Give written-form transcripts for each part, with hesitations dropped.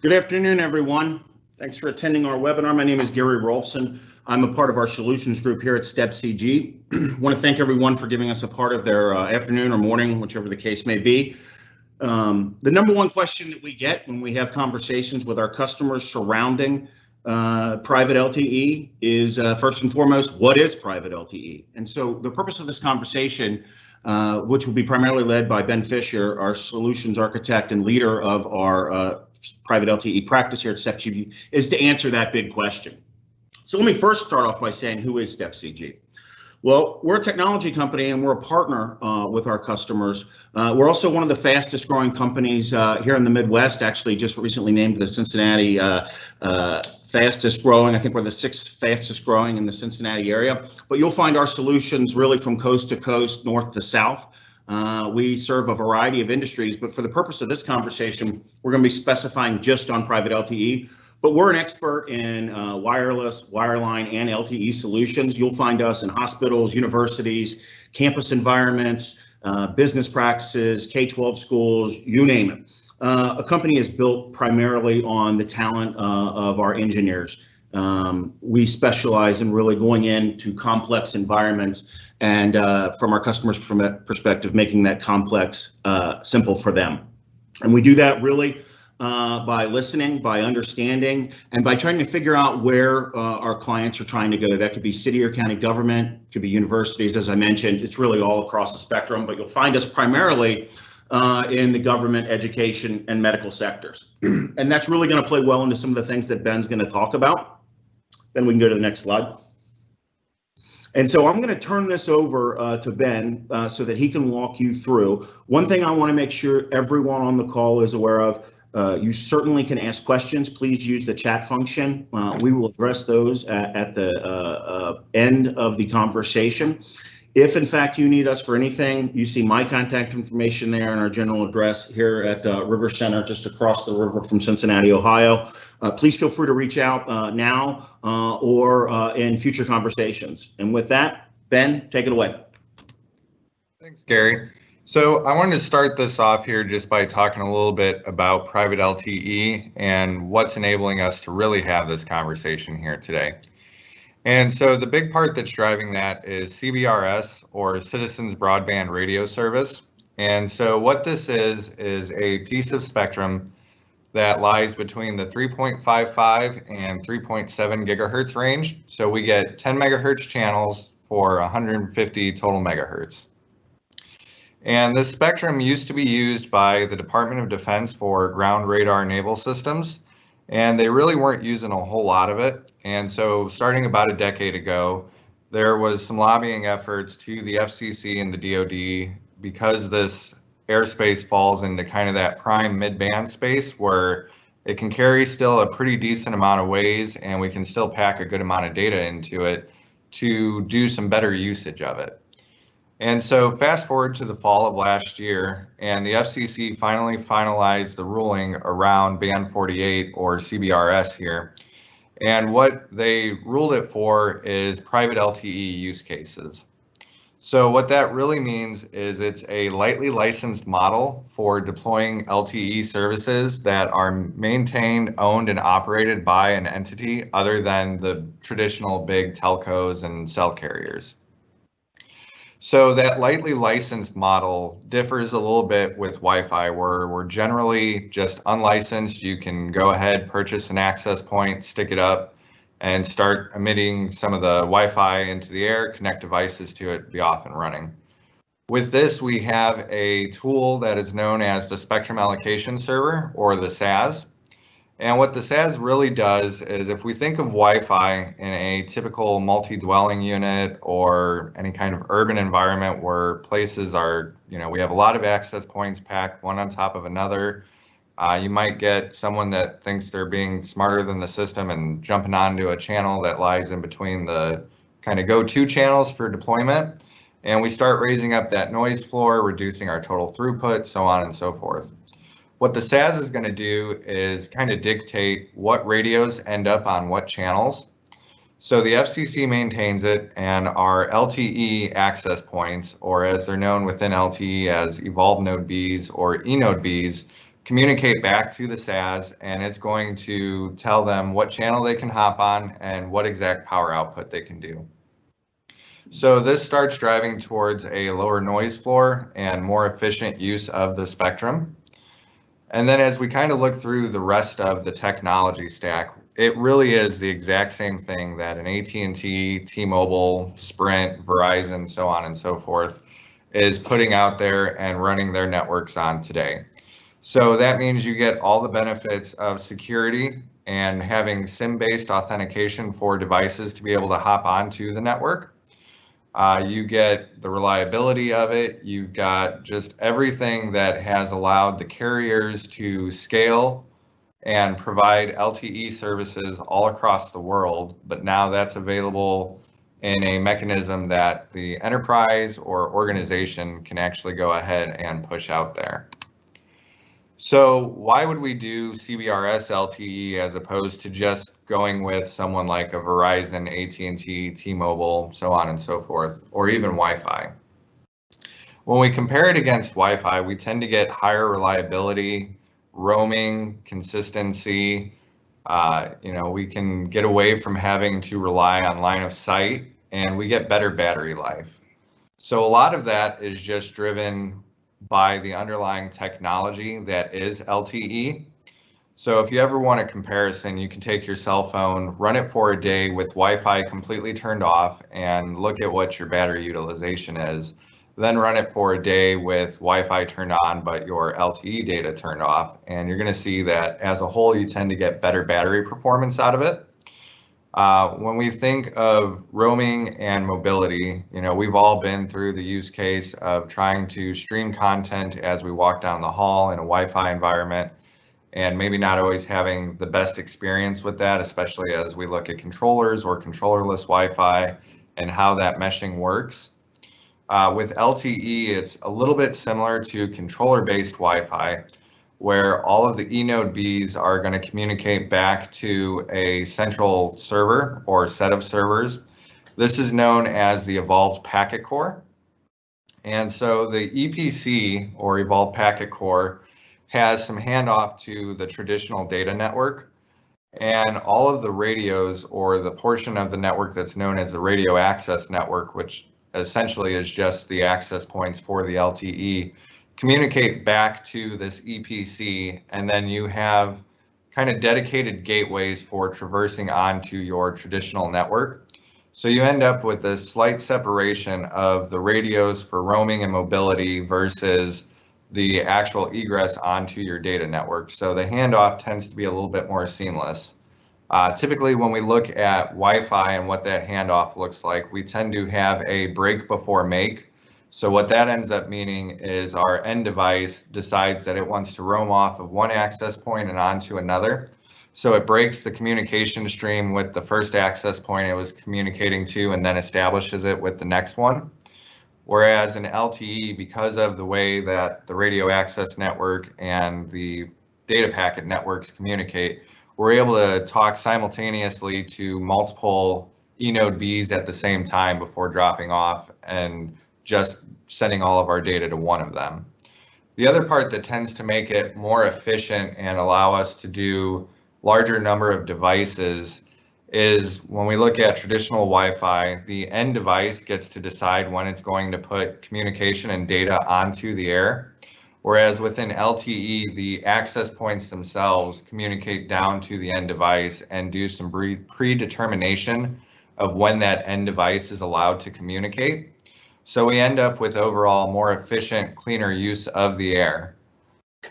Good afternoon, everyone. Thanks for attending our webinar. My name is Gary Rolfson. I'm a part of our solutions group here at StepCG. I want to thank everyone for giving us a part of their afternoon or morning, whichever the case may be. The number one question that we get when we have conversations with our customers surrounding private LTE is first and foremost, what is private LTE? And so the purpose of this conversation, which will be primarily led by Ben Fisher, our solutions architect and leader of our private LTE practice here at StepCG, is to answer that big question. So let me first start off by saying, who is StepCG? Well, we're a technology company and we're a partner with our customers. We're also one of the fastest growing companies here in the Midwest, actually just recently named the Cincinnati fastest growing. I think we're the 6th fastest growing in the Cincinnati area, but you'll find our solutions really from coast to coast, north to south. We serve a variety of industries, but for the purpose of this conversation, we're going to be specifying just on private LTE. But we're an expert in wireless, wireline, and LTE solutions. You'll find us in hospitals, universities, campus environments, business practices, K-12 schools, you name it. A company is built primarily on the talent of our engineers. We specialize in really going into complex environments and from our customers' perspective, making that complex simple for them. And we do that really by listening, by understanding, and by trying to figure out where our clients are trying to go. That could be city or county government, could be universities, as I mentioned. It's really all across the spectrum, but you'll find us primarily in the government, education, and medical sectors. And that's really going to play well into some of the things that Ben's going to talk about. Then we can go to the next slide. And so I'm going to turn this over to Ben so that he can walk you through. One thing I want to make sure everyone on the call is aware of, you certainly can ask questions. Please use the chat function. We will address those at the end of the conversation. If in fact you need us for anything, you see my contact information there and our general address here at River Center, just across the river from Cincinnati, Ohio. Please feel free to reach out now or in future conversations. And with that, Ben, take it away. Thanks, Gary. So I wanted to start this off here just by talking a little bit about private LTE and what's enabling us to really have this conversation here today. And so the big part that's driving that is CBRS, or Citizens Broadband Radio Service. And so what this is a piece of spectrum that lies between the 3.55 and 3.7 gigahertz range. So we get 10 megahertz channels for 150 total megahertz. And this spectrum used to be used by the Department of Defense for ground radar naval systems, and they really weren't using a whole lot of it. And so starting about a decade ago, there was some lobbying efforts to the FCC and the DoD, because this airspace falls into kind of that prime mid-band space where it can carry still a pretty decent amount of waves and we can still pack a good amount of data into it to do some better usage of it. And so fast forward to the fall of last year, and the FCC finally finalized the ruling around Band 48, or CBRS here. And what they ruled it for is private LTE use cases. So what that really means is it's a lightly licensed model for deploying LTE services that are maintained, owned, and operated by an entity other than the traditional big telcos and cell carriers. So that lightly licensed model differs a little bit with Wi-Fi, where we're generally just unlicensed. You can go ahead, purchase an access point, stick it up, and start emitting some of the Wi-Fi into the air, connect devices to it, be off and running. With this, we have a tool that is known as the Spectrum Allocation Server, or the SAS. And what the SAS really does is, if we think of Wi-Fi in a typical multi-dwelling unit or any kind of urban environment where places are, we have a lot of access points packed one on top of another. You might get someone that thinks they're being smarter than the system and jumping onto a channel that lies in between the kind of go-to channels for deployment. And we start raising up that noise floor, reducing our total throughput, so on and so forth. What the SAS is going to do is kind of dictate what radios end up on what channels. So the FCC maintains it, and our LTE access points, or as they're known within LTE as Evolved Node Bs or eNode Bs, communicate back to the SAS, and it's going to tell them what channel they can hop on and what exact power output they can do. So this starts driving towards a lower noise floor and more efficient use of the spectrum. And then as we kind of look through the rest of the technology stack, it really is the exact same thing that an AT&T, T-Mobile, Sprint, Verizon, so on and so forth is putting out there and running their networks on today. So that means you get all the benefits of security and having SIM-based authentication for devices to be able to hop onto the network. You get the reliability of it. You've got just everything that has allowed the carriers to scale and provide LTE services all across the world, but now that's available in a mechanism that the enterprise or organization can actually go ahead and push out there. So why would we do CBRS LTE as opposed to just going with someone like a Verizon, AT&T, T-Mobile, so on and so forth, or even Wi-Fi? When we compare it against Wi-Fi, we tend to get higher reliability, roaming, consistency. We can get away from having to rely on line of sight, and we get better battery life. So a lot of that is just driven by the underlying technology that is LTE. So if you ever want a comparison, you can take your cell phone, run it for a day with Wi-Fi completely turned off, and look at what your battery utilization is. Then run it for a day with Wi-Fi turned on, but your LTE data turned off. And you're going to see that as a whole, you tend to get better battery performance out of it. When we think of roaming and mobility, we've all been through the use case of trying to stream content as we walk down the hall in a Wi-Fi environment, and maybe not always having the best experience with that, especially as we look at controllers or controllerless Wi-Fi and how that meshing works. With LTE, it's a little bit similar to controller-based Wi-Fi, where all of the eNode Bs are going to communicate back to a central server or set of servers. This is known as the Evolved Packet Core. And so the EPC, or Evolved Packet Core, has some handoff to the traditional data network. And all of the radios, or the portion of the network that's known as the radio access network, which essentially is just the access points for the LTE, communicate back to this EPC, and then you have kind of dedicated gateways for traversing onto your traditional network. So you end up with this slight separation of the radios for roaming and mobility versus the actual egress onto your data network. So the handoff tends to be a little bit more seamless. Typically, when we look at Wi-Fi and what that handoff looks like, we tend to have a break before make. So what that ends up meaning is our end device decides that it wants to roam off of one access point and onto another. So it breaks the communication stream with the first access point it was communicating to and then establishes it with the next one. Whereas in LTE, because of the way that the radio access network and the data packet networks communicate, we're able to talk simultaneously to multiple eNode Bs at the same time before dropping off and just sending all of our data to one of them. The other part that tends to make it more efficient and allow us to do larger number of devices is when we look at traditional Wi-Fi, the end device gets to decide when it's going to put communication and data onto the air. Whereas within LTE, the access points themselves communicate down to the end device and do some predetermination of when that end device is allowed to communicate. So we end up with overall more efficient, cleaner use of the air.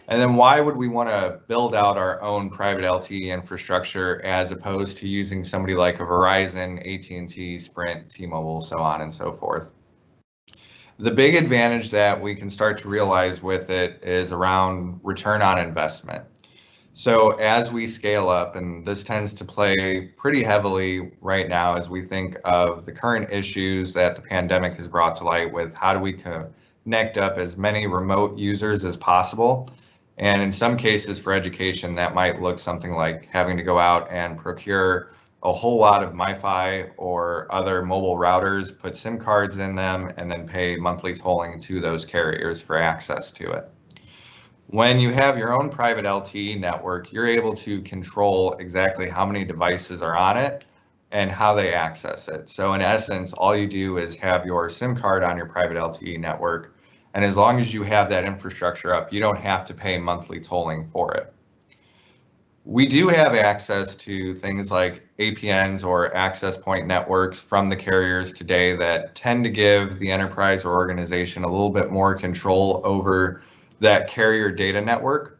And then why would we want to build out our own private LTE infrastructure as opposed to using somebody like a Verizon, AT&T, Sprint, T-Mobile, so on and so forth? The big advantage that we can start to realize with it is around return on investment. So as we scale up, and this tends to play pretty heavily right now as we think of the current issues that the pandemic has brought to light with how do we connect up as many remote users as possible. And in some cases for education, that might look something like having to go out and procure a whole lot of MiFi or other mobile routers, put SIM cards in them, and then pay monthly tolling to those carriers for access to it. When you have your own private LTE network, you're able to control exactly how many devices are on it and how they access it. So in essence, all you do is have your SIM card on your private LTE network, and as long as you have that infrastructure up, you don't have to pay monthly tolling for it. We do have access to things like APNs or access point networks from the carriers today that tend to give the enterprise or organization a little bit more control over that carrier data network.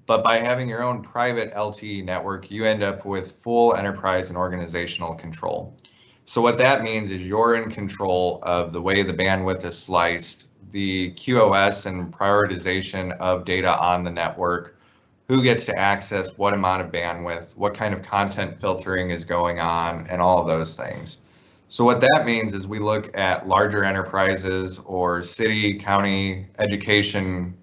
But by having your own private LTE network, you end up with full enterprise and organizational control. So what that means is you're in control of the way the bandwidth is sliced, the QoS and prioritization of data on the network, who gets to access what amount of bandwidth, what kind of content filtering is going on, and all of those things. So what that means is we look at larger enterprises or city, county, education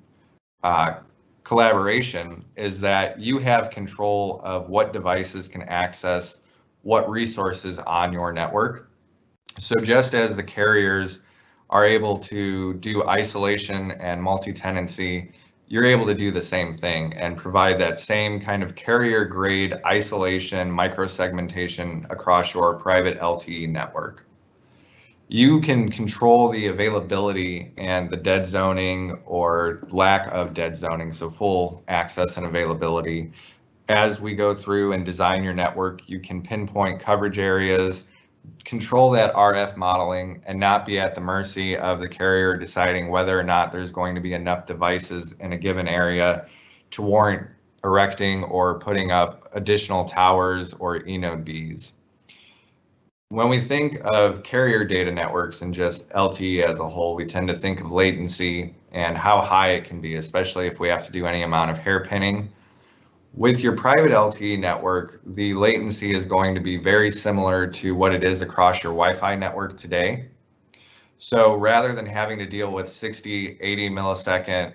collaboration, is that you have control of what devices can access what resources on your network. So just as the carriers are able to do isolation and multi-tenancy, you're able to do the same thing and provide that same kind of carrier grade isolation, micro-segmentation across your private LTE network. You can control the availability and the dead zoning or lack of dead zoning, so full access and availability. As we go through and design your network, you can pinpoint coverage areas, control that RF modeling, and not be at the mercy of the carrier deciding whether or not there's going to be enough devices in a given area to warrant erecting or putting up additional towers or eNode Bs. When we think of carrier data networks and just LTE as a whole, we tend to think of latency and how high it can be, especially if we have to do any amount of hairpinning. With your private LTE network, the latency is going to be very similar to what it is across your Wi-Fi network today. So rather than having to deal with 60, 80 millisecond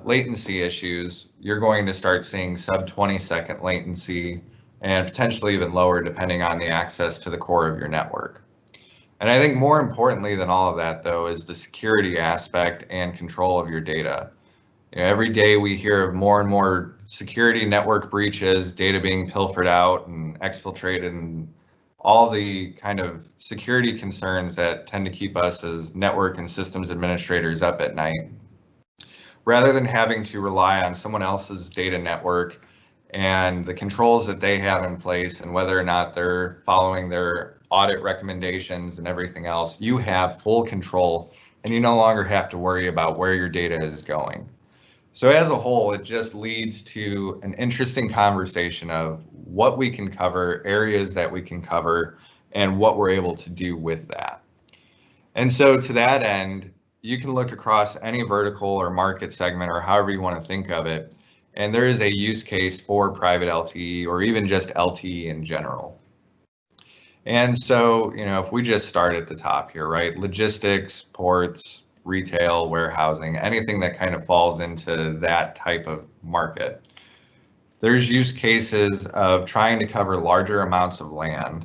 latency issues, you're going to start seeing sub 20-second latency and potentially even lower depending on the access to the core of your network. And I think more importantly than all of that, though, is the security aspect and control of your data. You know, every day we hear of more and more security network breaches, data being pilfered out and exfiltrated, and all the kind of security concerns that tend to keep us as network and systems administrators up at night. Rather than having to rely on someone else's data network and the controls that they have in place and whether or not they're following their audit recommendations and everything else, you have full control and you no longer have to worry about where your data is going. So as a whole, it just leads to an interesting conversation of what we can cover, areas that we can cover, and what we're able to do with that. And so to that end, you can look across any vertical or market segment or however you want to think of it, and there is a use case for private LTE or even just LTE in general. And so, you know, if we just start at the top here, right? Logistics, ports, retail, warehousing, anything that kind of falls into that type of market. There's use cases of trying to cover larger amounts of land.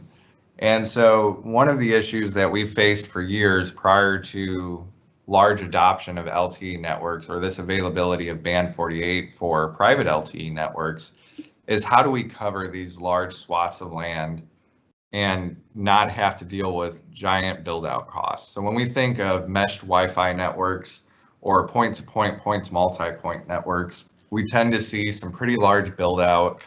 And so one of the issues that we faced for years prior to large adoption of LTE networks or this availability of band 48 for private LTE networks is how do we cover these large swaths of land and not have to deal with giant build out costs. So when we think of meshed Wi-Fi networks or point-to-point, point-to-multi-point networks, we tend to see some pretty large build out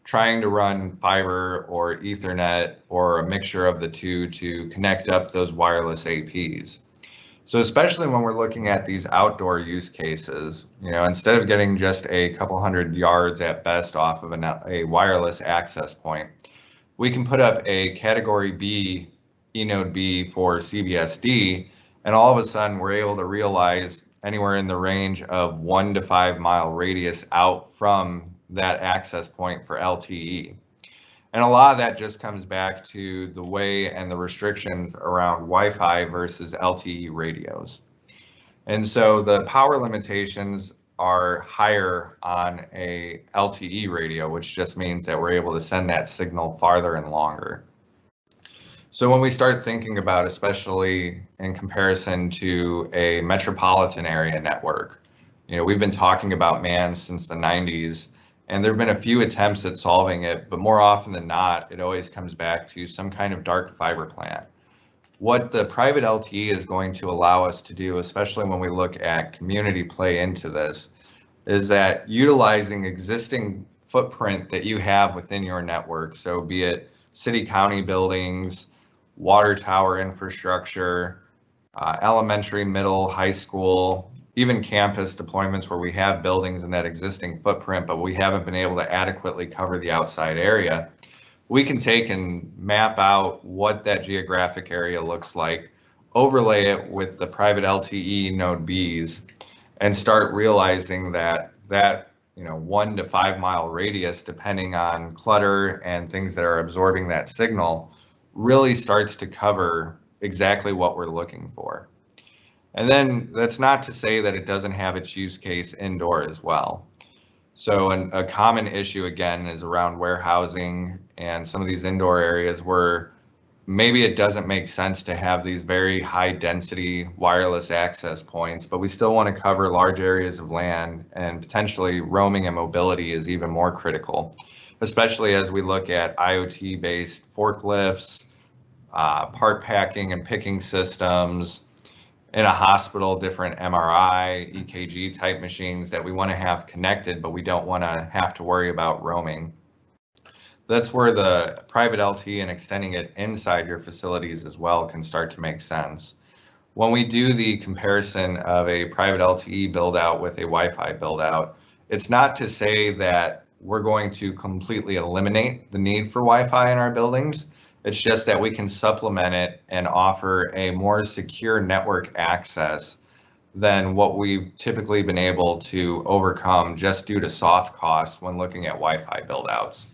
trying to run fiber or Ethernet or a mixture of the two to connect up those wireless APs. So especially when we're looking at these outdoor use cases, you know, instead of getting just a couple hundred yards at best off of a wireless access point, we can put up a category B eNode B for CBSD, and all of a sudden we're able to realize anywhere in the range of 1 to 5 mile radius out from that access point for LTE. And a lot of that just comes back to the way and the restrictions around Wi-Fi versus LTE radios. And so the power limitations are higher on a LTE radio, which just means that we're able to send that signal farther and longer. So when we start thinking about, especially in comparison to a metropolitan area network, We've been talking about MAN since the 90s, and there have been a few attempts at solving it, but more often than not, it always comes back to some kind of dark fiber plant. What the private LTE is going to allow us to do, especially when we look at community play into this, is that utilizing existing footprint that you have within your network, so be it city county buildings, water tower infrastructure, elementary, middle, high school, even campus deployments where we have buildings in that existing footprint, but we haven't been able to adequately cover the outside area. We can take and map out what that geographic area looks like, overlay it with the private LTE node Bs, and start realizing that 1 to 5 mile radius, depending on clutter and things that are absorbing that signal, really starts to cover exactly what we're looking for. And then that's not to say that it doesn't have its use case indoor as well. So a common issue again is around warehousing and some of these indoor areas where maybe it doesn't make sense to have these very high density wireless access points, but we still want to cover large areas of land, and potentially roaming and mobility is even more critical, especially as we look at IoT based forklifts, part packing and picking systems, in a hospital, different MRI, EKG type machines that we want to have connected, but we don't want to have to worry about roaming. That's where the private LTE and extending it inside your facilities as well can start to make sense. When we do the comparison of a private LTE build out with a Wi-Fi build out, it's not to say that we're going to completely eliminate the need for Wi-Fi in our buildings. It's just that we can supplement it and offer a more secure network access than what we've typically been able to overcome just due to soft costs when looking at Wi-Fi build-outs.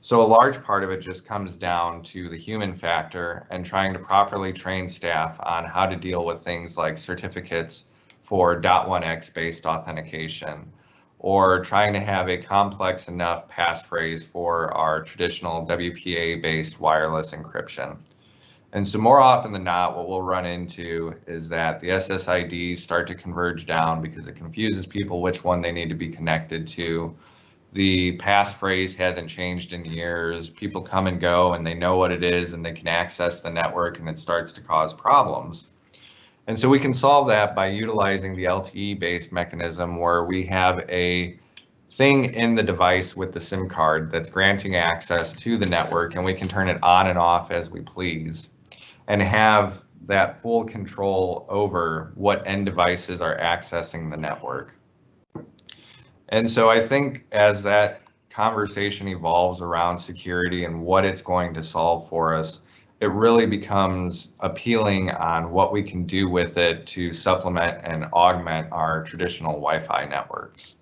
So a large part of it just comes down to the human factor and trying to properly train staff on how to deal with things like certificates for .1x based authentication, or trying to have a complex enough passphrase for our traditional WPA-based wireless encryption. And so more often than not, what we'll run into is that the SSIDs start to converge down because it confuses people which one they need to be connected to. The passphrase hasn't changed in years. People come and go and they know what it is and they can access the network, and it starts to cause problems. And so we can solve that by utilizing the LTE-based mechanism where we have a thing in the device with the SIM card that's granting access to the network, and we can turn it on and off as we please and have that full control over what end devices are accessing the network. And so I think as that conversation evolves around security and what it's going to solve for us, it really becomes appealing on what we can do with it to supplement and augment our traditional Wi-Fi networks.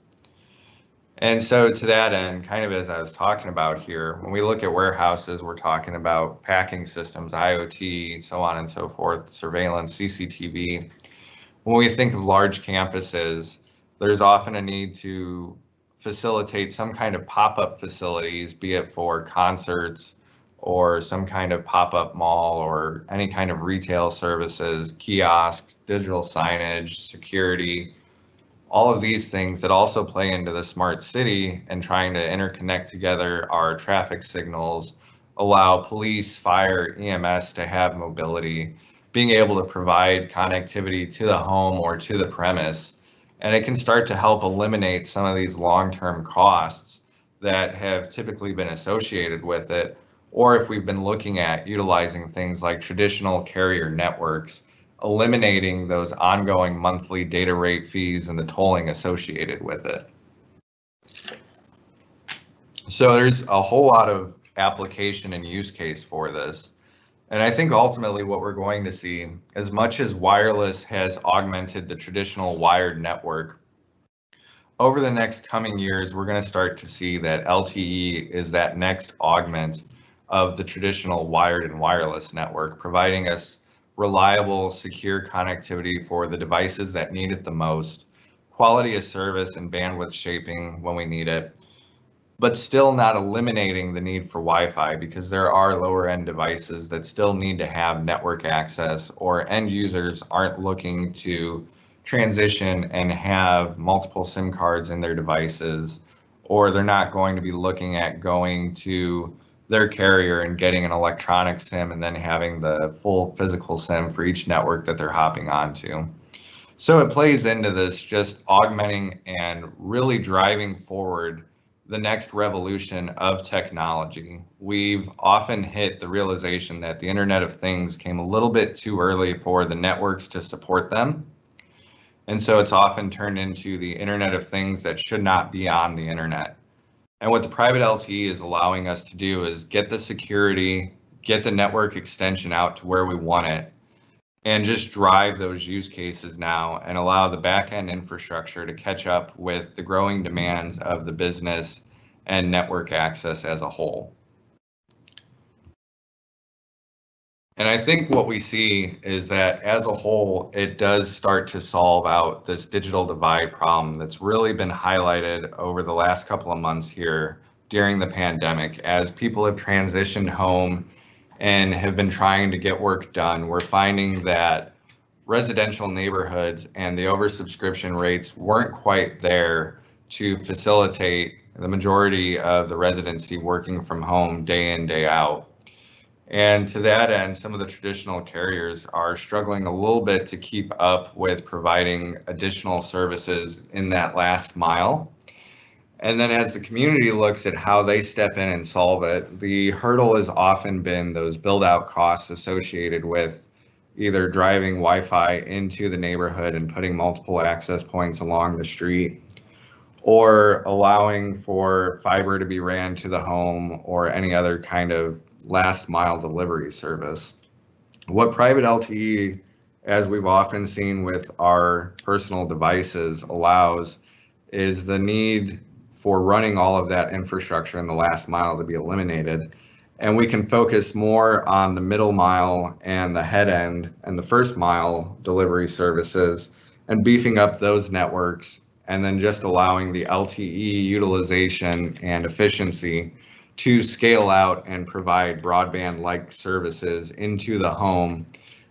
And so to that end, kind of as I was talking about here, when we look at warehouses, we're talking about packing systems, IoT, so on and so forth, surveillance, CCTV. When we think of large campuses, there's often a need to facilitate some kind of pop-up facilities, be it for concerts, or some kind of pop-up mall, or any kind of retail services, kiosks, digital signage, security, all of these things that also play into the smart city and trying to interconnect together our traffic signals, allow police, fire, EMS to have mobility, being able to provide connectivity to the home or to the premise. And it can start to help eliminate some of these long-term costs that have typically been associated with it, or if we've been looking at utilizing things like traditional carrier networks, eliminating those ongoing monthly data rate fees and the tolling associated with it. So there's a whole lot of application and use case for this. And I think ultimately what we're going to see, as much as wireless has augmented the traditional wired network, over the next coming years, we're going to start to see that LTE is that next augment of the traditional wired and wireless network, providing us reliable, secure connectivity for the devices that need it the most, quality of service and bandwidth shaping when we need it, but still not eliminating the need for Wi-Fi, because there are lower end devices that still need to have network access, or end users aren't looking to transition and have multiple SIM cards in their devices, or they're not going to be looking at going to their carrier and getting an electronic SIM and then having the full physical SIM for each network that they're hopping onto. So it plays into this just augmenting and really driving forward the next revolution of technology. We've often hit the realization that the Internet of Things came a little bit too early for the networks to support them. And so it's often turned into the Internet of Things that should not be on the internet. And what the private LTE is allowing us to do is get the security, get the network extension out to where we want it, and just drive those use cases now and allow the back-end infrastructure to catch up with the growing demands of the business and network access as a whole. And I think what we see is that as a whole, it does start to solve out this digital divide problem that's really been highlighted over the last couple of months here during the pandemic. As people have transitioned home and have been trying to get work done, we're finding that residential neighborhoods and the oversubscription rates weren't quite there to facilitate the majority of the residency working from home day in, day out. And to that end, some of the traditional carriers are struggling a little bit to keep up with providing additional services in that last mile. And then as the community looks at how they step in and solve it, the hurdle has often been those build out costs associated with either driving Wi-Fi into the neighborhood and putting multiple access points along the street, or allowing for fiber to be ran to the home or any other kind of last mile delivery service. What private LTE, as we've often seen with our personal devices, allows is the need for running all of that infrastructure in the last mile to be eliminated. And we can focus more on the middle mile and the head end and the first mile delivery services and beefing up those networks, and then just allowing the LTE utilization and efficiency to scale out and provide broadband-like services into the home,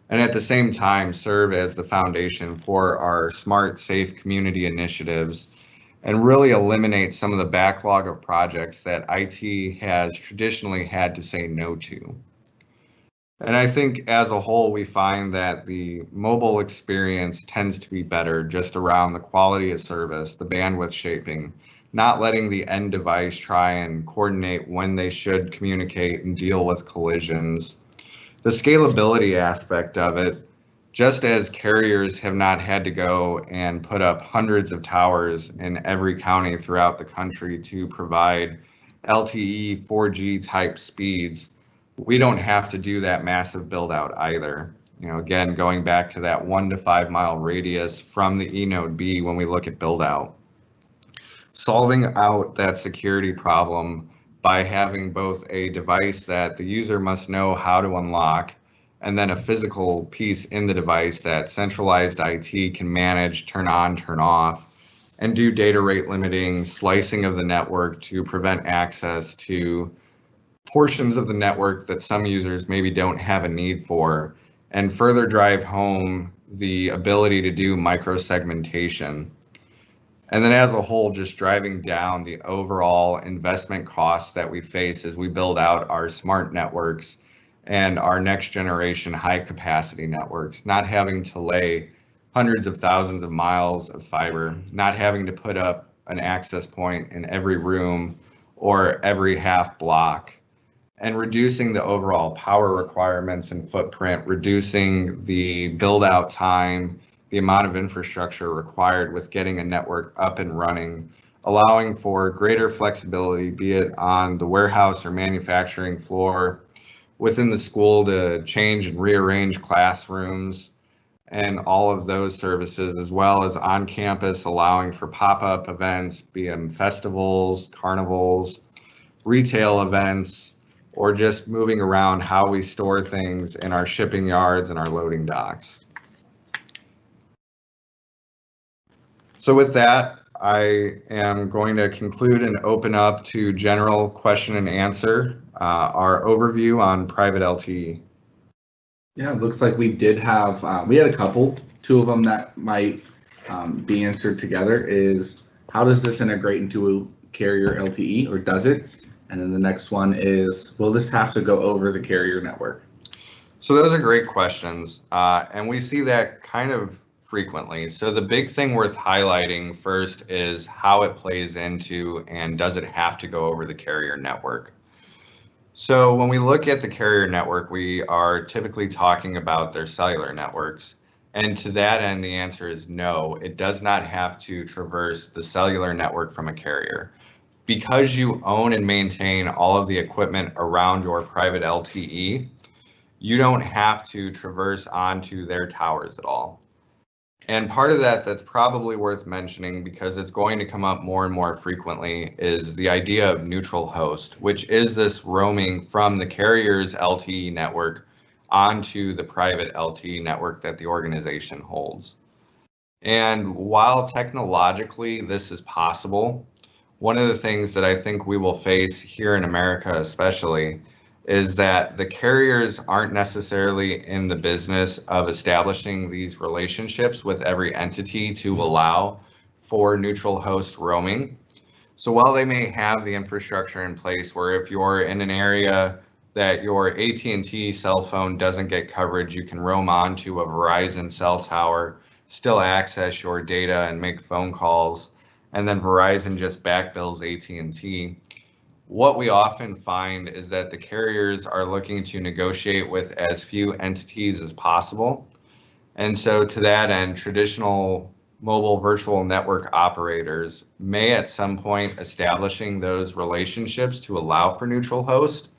and at the same time serve as the foundation for our smart, safe community initiatives, and really eliminate some of the backlog of projects that IT has traditionally had to say no to. And I think as a whole, we find that the mobile experience tends to be better just around the quality of service, the bandwidth shaping, not letting the end device try and coordinate when they should communicate and deal with collisions. The scalability aspect of it, just as carriers have not had to go and put up hundreds of towers in every county throughout the country to provide LTE 4G type speeds, we don't have to do that massive build out either. You know, again, going back to that 1 to 5 mile radius from the E node B when we look at build out. Solving out that security problem by having both a device that the user must know how to unlock, and then a physical piece in the device that centralized IT can manage, turn on, turn off, and do data rate limiting, slicing of the network to prevent access to portions of the network that some users maybe don't have a need for, and further drive home the ability to do micro-segmentation. And then as a whole, just driving down the overall investment costs that we face as we build out our smart networks and our next generation high capacity networks, not having to lay hundreds of thousands of miles of fiber, not having to put up an access point in every room or every half block, and reducing the overall power requirements and footprint, reducing the build out time, the amount of infrastructure required with getting a network up and running, allowing for greater flexibility, be it on the warehouse or manufacturing floor, within the school to change and rearrange classrooms, and all of those services, as well as on campus, allowing for pop-up events, be them festivals, carnivals, retail events, or just moving around how we store things in our shipping yards and our loading docks. So with that, I am going to conclude and open up to general question and answer, our overview on private LTE. Yeah, it looks like we did have, we had a couple, two of them that might be answered together is, how does this integrate into a carrier LTE, or does it? And then the next one is, will this have to go over the carrier network? So those are great questions, and we see that kind of frequently. So the big thing worth highlighting first is how it plays into, and does it have to go over the carrier network? So when we look at the carrier network, we are typically talking about their cellular networks. And to that end, the answer is no, it does not have to traverse the cellular network from a carrier. Because you own and maintain all of the equipment around your private LTE, you don't have to traverse onto their towers at all. And part of that's probably worth mentioning, because it's going to come up more and more frequently, is the idea of neutral host, which is this roaming from the carrier's LTE network onto the private LTE network that the organization holds. And while technologically this is possible, one of the things that I think we will face here in America especially is that the carriers aren't necessarily in the business of establishing these relationships with every entity to allow for neutral host roaming. So while they may have the infrastructure in place where if you're in an area that your AT&T cell phone doesn't get coverage, you can roam onto a Verizon cell tower, still access your data and make phone calls, and then Verizon just backbills AT&T. What we often find is that the carriers are looking to negotiate with as few entities as possible. And so to that end, traditional mobile virtual network operators may at some point establishing those relationships to allow for neutral host.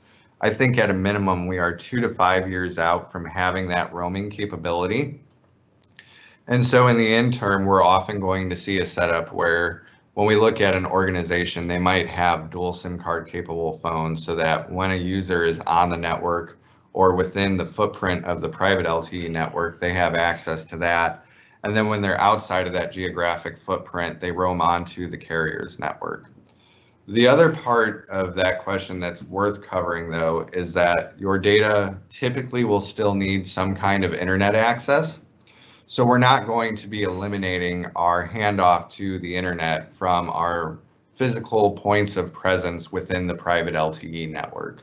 I think at a minimum, we are 2 to 5 years out from having that roaming capability. And so in the interim, we're often going to see a setup where when we look at an organization, they might have dual SIM card capable phones so that when a user is on the network or within the footprint of the private LTE network, they have access to that. And then when they're outside of that geographic footprint, they roam onto the carrier's network. The other part of that question that's worth covering, though, is that your data typically will still need some kind of internet access. So we're not going to be eliminating our handoff to the internet from our physical points of presence within the private LTE network.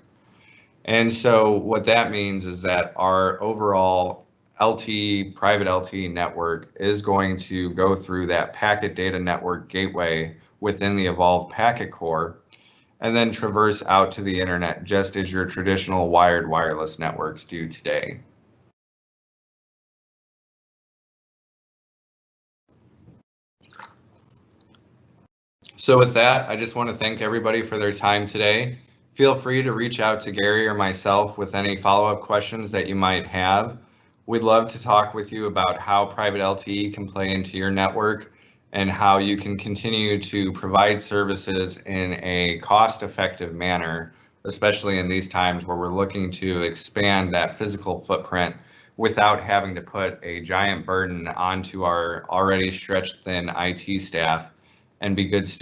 And so what that means is that our overall LTE, private LTE network is going to go through that packet data network gateway within the evolved packet core, and then traverse out to the internet just as your traditional wired wireless networks do today. So with that, I just want to thank everybody for their time today. Feel free to reach out to Gary or myself with any follow-up questions that you might have. We'd love to talk with you about how private LTE can play into your network and how you can continue to provide services in a cost-effective manner, especially in these times where we're looking to expand that physical footprint without having to put a giant burden onto our already stretched thin IT staff and be good students.